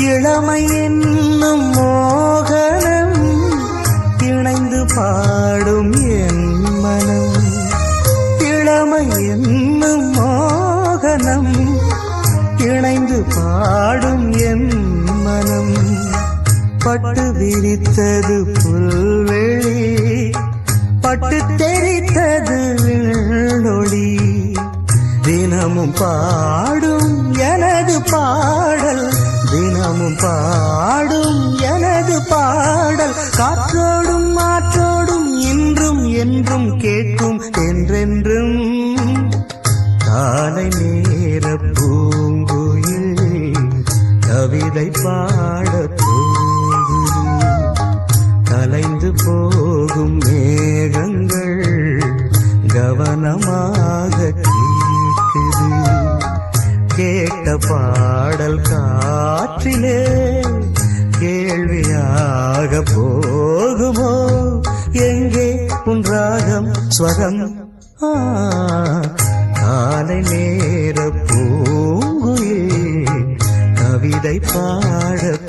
இளமை என்னும் மோகனம் இணைந்து பாடும் என் மனம். இளமை என்னும் மோகனம் இணைந்து பாடும் என் மனம். பட்டு விரித்தது புல்வெளி, பட்டு தெரித்தது விண்ணொளி. தினமும் பாடும் எனது பாடல், தினமும் பாடும் எனது பாடல். காற்றோடும் மாற்றோடும் இன்றும் என்றும் கேட்கும் என்றென்றும். காலை நேர பூங்குயில் கவிதை பாடப் போகுது. கலைந்து போகும் மேகங்கள் கவனமாக கேட்குது. கேட்ட பாடல் காற்றிலே கேள்வியாக போகுமோ? எங்கே உன் ராகம் ஸ்வரம்? காலை நேர பூங்குயில் கவிதை பாடப்